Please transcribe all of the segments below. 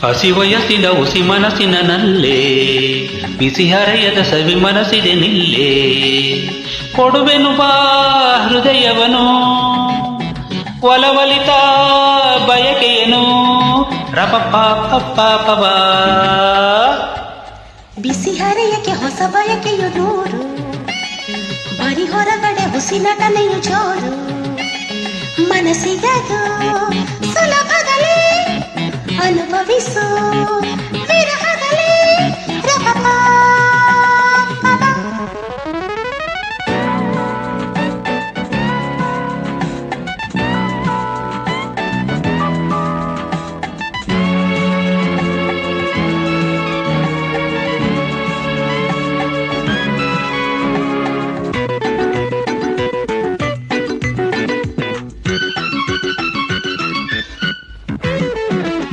ಹಸಿ ವಯಸ್ಸಿನ ಹುಸಿ ಮನಸ್ಸಿನ ನಲ್ಲೇ ಬಿಸಿ ಹರೆಯದ ಸವಿ ಮನಸ್ಸಿದೆ ನಿಲ್ಲೇ ಕೊಡುವೆನು ಬಾ ಹೃದಯವನು ಒಲವಲಿತ ಬಯಕೆಯನು ರಪಪ್ಪ ಬಿಸಿ ಹರೆಯಕ್ಕೆ ಹೊಸ ಬಯಕೆಯು ನೂರು ಬರಿ ಹೊರಗಡೆ ಹುಸಿ ನಟನೆಯು ಜೋರು ಮನಸ್ಸಿಗದು ಸುಲಭದಲ್ಲಿ ಅನುಭವಿಸು ವಿರಹದಲ್ಲಿ ರಪಪ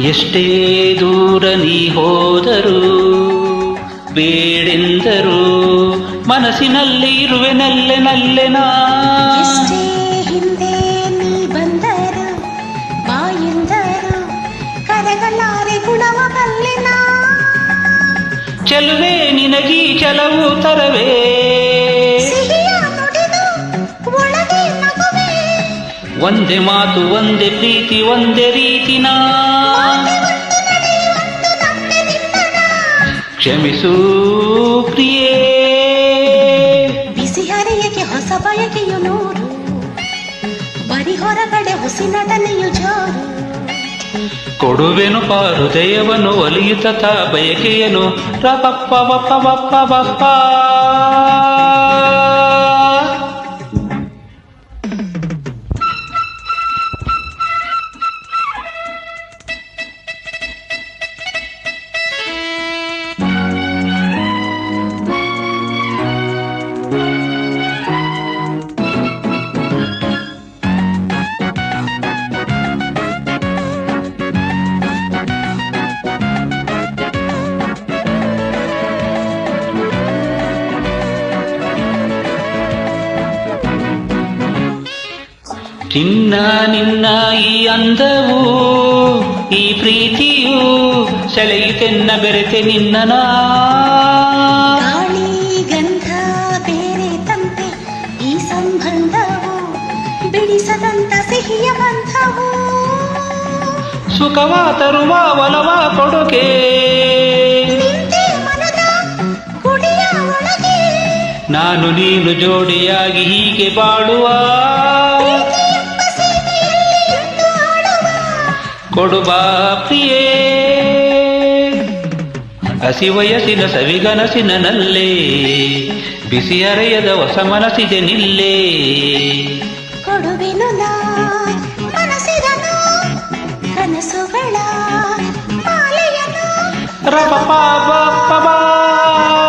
ಎಷ್ಟೇ ದೂರ ನೀ ಹೋದರೂ ಬೇಡೆಂದರು ಮನಸ್ಸಿನಲ್ಲಿ ಇರುವೆ ನಲ್ಲೆನಾ ಎಷ್ಟೇ ಹಿಂದೆ ನೀ ಬಂದರು ಬಾಯೆಂದರು ಕರಗಲಾರೆ ಗುಣವ ಬಲ್ಲೆನಾ ಚೆಲುವೆ ನಿನಗೀ ಚಲವು ತರವೇ ಸಿಹಿಯ ನುಡಿದು ಒಳಗೆ ನಗುವೆ ಒಂದೇ ಮಾತು ಒಂದೇ ಪ್ರೀತಿ ಒಂದೇ ರೀತಿನ ಒಂದು ನಡೆ ಒಂದು ನಂಬೆ ನಿನ್ನನ ಕ್ಷಮಿಸೂ ಪ್ರಿಯೇ ಬಿಸಿ ಹರೆಯಕ್ಕೆ ಹೊಸ ಬಯಕೆಯು ನೂರು ಬರಿ ಹೊರಗಡೆ ಹುಸಿ ನಟನೆಯು ಜೋರು ಕೊಡುವೆನು ಪಾ ಹೃದಯವನ್ನು ಒಲಿಯುತ್ತ ಬಯಕೆಯನು ರಪಪ್ಪ ಬಪ್ಪ ಬಪ್ಪ ಬಪ್ಪ ಚಿನ್ನ ನಿನ್ನ ಈ ಅಂದವು ಈ ಪ್ರೀತಿಯು ಸೆಳೆಯುತ್ತೆನ್ನ ಬೆರೆತೆ ನಿನ್ನನ ಗಾಳಿ ಗಂಧ ಬೇರೆ ತಂತೆ ಈ ಸಂಬಂಧವು ಬಿಡಿಸದಂತ ಸಿಹಿಯ ಬಂಧವು ಸುಖವ ತರುವ ಒಲವ ಕೊಡುಗೆ ನಿಂತೆ ಮನದ ಗುಡಿಯ ಒಳಗೆ ನಾನು ನೀನು ಜೋಡಿಯಾಗಿ ಹೀಗೆ ಬಾಳುವ ಪ್ರೀತಿಯೆಂಬ ಸೀಮೆಯಲ್ಲಿ ಇಂದು ಆಡುವ ಕೊಡುವ ಪ್ರಿಯೇ ಹಸಿ ವಯಸ್ಸಿನ ಸವಿಗನಸಿನ ನಲ್ಲೇ ಬಿಸಿ ಅರೆಯದ ಹೊಸ ಮನಸ್ಸಿದೆ ನಿಲ್ಲೇ ಕೊಡುವೆನು ನಾ ಮನಸ್ಸಿರನು ಕನಸುಗಳ ಮಾಲೆಯನು ರಪಪ ಬಪ್ಪ ಬಾ